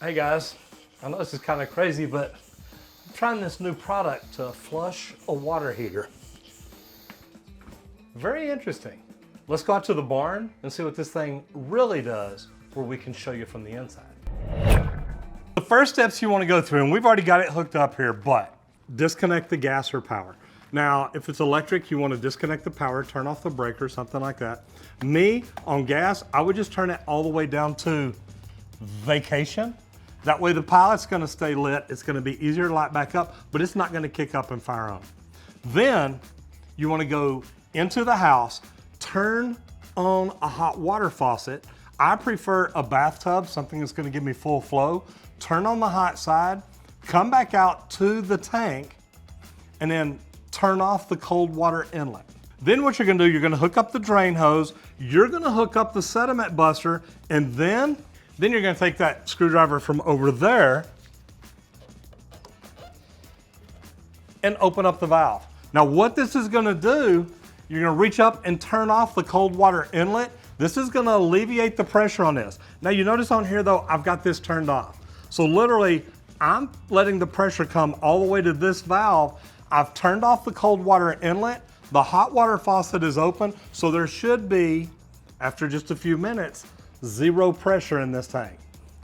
Hey guys, I know this is kind of crazy, but I'm trying this new product to flush a water heater. Very interesting. Let's go out to the barn and see what this thing really does, where we can show you from the inside. The first steps you want to go through, and we've already got it hooked up here, but disconnect the gas or power. Now, if it's electric, you want to disconnect the power, turn off the breaker, something like that. Me, on gas, I would just turn it all the way down to vacation. That way the pilot's gonna stay lit, it's gonna be easier to light back up, but it's not gonna kick up and fire on. Then you wanna go into the house, turn on a hot water faucet. I prefer a bathtub, something that's gonna give me full flow. Turn on the hot side, come back out to the tank, and then turn off the cold water inlet. Then what you're gonna do, you're gonna hook up the drain hose, you're gonna hook up the sediment buster, and then you're gonna take that screwdriver from over there and open up the valve. Now what this is gonna do, you're gonna reach up and turn off the cold water inlet. This is gonna alleviate the pressure on this. Now you notice on here though, I've got this turned off. So literally, I'm letting the pressure come all the way to this valve. I've turned off the cold water inlet. The hot water faucet is open, so there should be, after just a few minutes, zero pressure in this tank.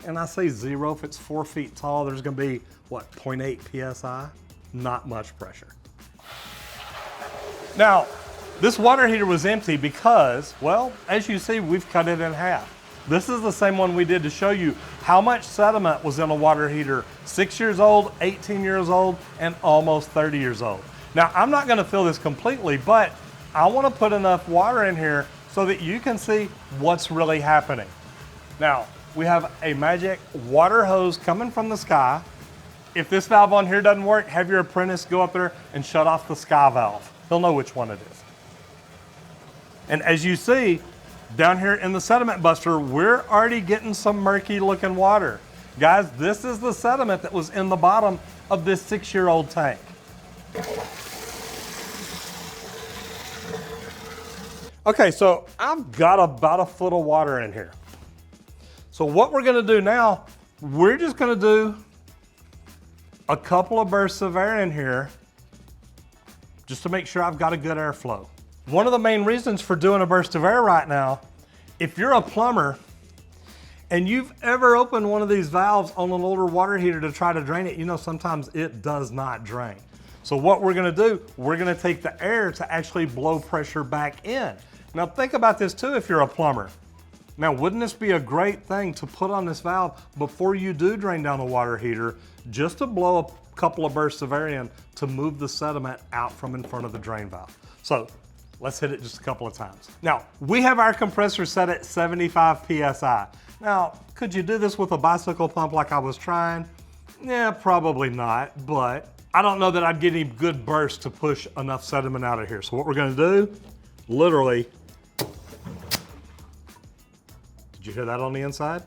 And I say zero, if it's 4 feet tall, there's gonna be, what, 0.8 PSI? Not much pressure. Now, this water heater was empty because, well, as you see, we've cut it in half. This is the same one we did to show you how much sediment was in a water heater 6 years old, 18 years old, and almost 30 years old. Now, I'm not gonna fill this completely, but I wanna put enough water in here so that you can see what's really happening. Now, we have a magic water hose coming from the sky. If this valve on here doesn't work, have your apprentice go up there and shut off the sky valve. He'll know which one it is. And as you see, down here in the sediment buster, we're already getting some murky looking water. Guys, this is the sediment that was in the bottom of this 6-year-old tank. Okay, so I've got about a foot of water in here. So what we're gonna do now, we're just gonna do a couple of bursts of air in here just to make sure I've got a good airflow. One of the main reasons for doing a burst of air right now, if you're a plumber and you've ever opened one of these valves on an older water heater to try to drain it, you know sometimes it does not drain. So what we're gonna do, we're gonna take the air to actually blow pressure back in. Now think about this too if you're a plumber. Now wouldn't this be a great thing to put on this valve before you do drain down the water heater, just to blow a couple of bursts of air in to move the sediment out from in front of the drain valve. So let's hit it just a couple of times. Now we have our compressor set at 75 PSI. Now could you do this with a bicycle pump like I was trying? Yeah, probably not, but I don't know that I'd get any good burst to push enough sediment out of here. So what we're gonna do, literally, did you hear that on the inside?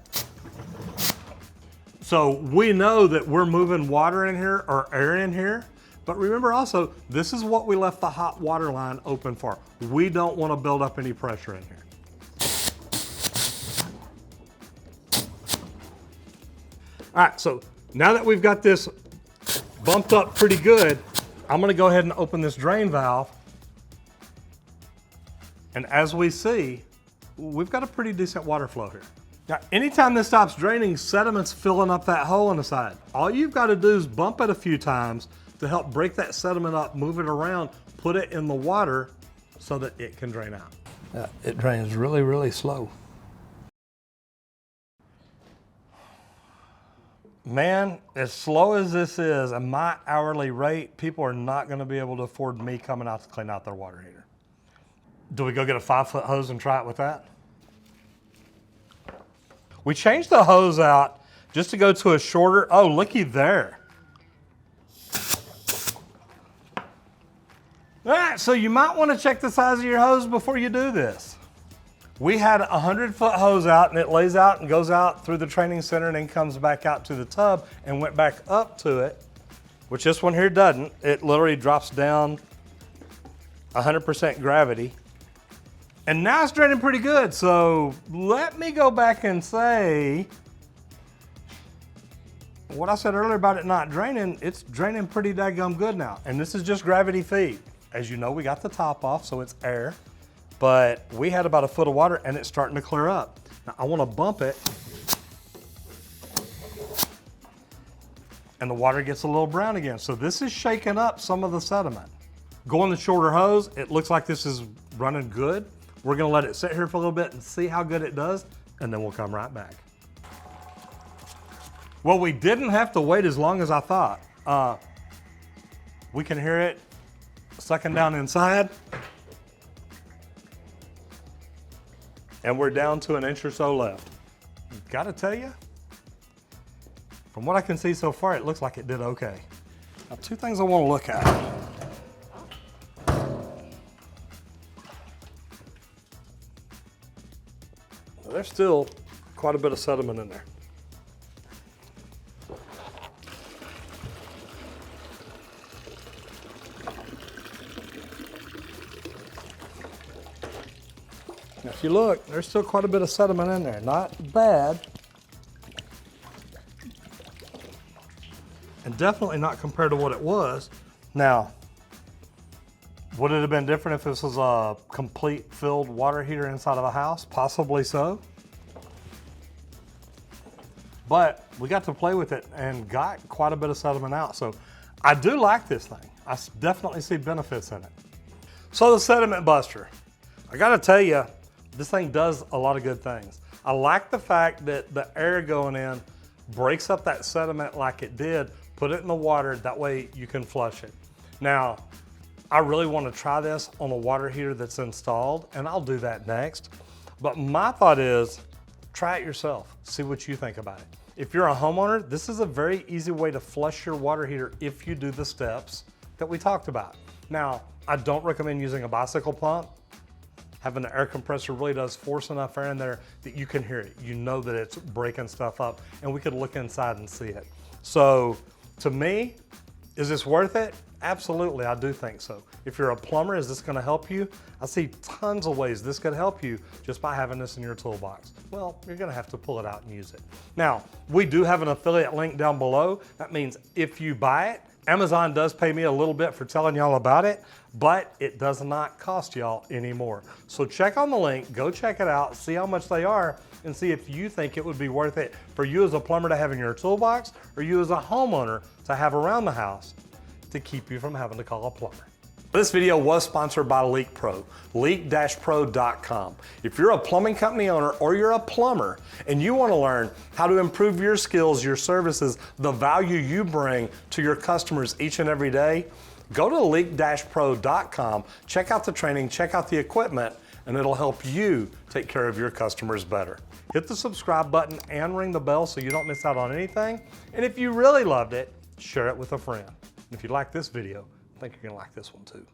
So we know that we're moving water in here or air in here, but remember also, this is what we left the hot water line open for. We don't want to build up any pressure in here. All right, so now that we've got this bumped up pretty good, I'm gonna go ahead and open this drain valve. And as we see, we've got a pretty decent water flow here. Now, anytime this stops draining, sediment's filling up that hole on the side. All you've got to do is bump it a few times to help break that sediment up, move it around, put it in the water so that it can drain out. It drains really, really slow. Man, as slow as this is, at my hourly rate, people are not going to be able to afford me coming out to clean out their water heater. Do we go get a 5-foot hose and try it with that? We changed the hose out just to go to a shorter, oh, looky there. All right, so you might want to check the size of your hose before you do this. We had a 100-foot hose out, and it lays out and goes out through the training center and then comes back out to the tub and went back up to it, which this one here doesn't. It literally drops down 100% gravity. And now it's draining pretty good, so let me go back and say what I said earlier about it not draining, it's draining pretty daggum good now. And this is just gravity feed. As you know, we got the top off, so it's air. But we had about a foot of water and it's starting to clear up. Now I want to bump it. And the water gets a little brown again. So this is shaking up some of the sediment. Going the shorter hose, it looks like this is running good. We're gonna let it sit here for a little bit and see how good it does, and then we'll come right back. Well, we didn't have to wait as long as I thought. We can hear it sucking down inside. And we're down to an inch or so left. Gotta tell you, from what I can see so far, it looks like it did okay. Now, two things I wanna look at. Now, there's still quite a bit of sediment in there. Now, if you look, there's still quite a bit of sediment in there. Not bad. And definitely not compared to what it was. Now, would it have been different if this was a complete filled water heater inside of a house? Possibly so. But we got to play with it and got quite a bit of sediment out. So I do like this thing. I definitely see benefits in it. So the sediment buster, I gotta tell you, this thing does a lot of good things. I like the fact that the air going in breaks up that sediment like it did, put it in the water, that way you can flush it. Now, I really want to try this on a water heater that's installed, and I'll do that next. But my thought is, try it yourself, see what you think about it. If you're a homeowner, this is a very easy way to flush your water heater if you do the steps that we talked about. Now, I don't recommend using a bicycle pump. Having the air compressor really does force enough air in there that you can hear it. You know that it's breaking stuff up, and we could look inside and see it. So to me, is this worth it? Absolutely, I do think so. If you're a plumber, is this gonna help you? I see tons of ways this could help you just by having this in your toolbox. Well, you're gonna have to pull it out and use it. Now, we do have an affiliate link down below. That means if you buy it, Amazon does pay me a little bit for telling y'all about it, but it does not cost y'all anymore. So check on the link, go check it out, see how much they are, and see if you think it would be worth it for you as a plumber to have in your toolbox, or you as a homeowner to have around the house to keep you from having to call a plumber. This video was sponsored by Leak Pro, leak-pro.com. If you're a plumbing company owner or you're a plumber and you want to learn how to improve your skills, your services, the value you bring to your customers each and every day, go to leak-pro.com, check out the training, check out the equipment, and it'll help you take care of your customers better. Hit the subscribe button and ring the bell so you don't miss out on anything. And if you really loved it, share it with a friend. And if you like this video, I think you're gonna like this one too.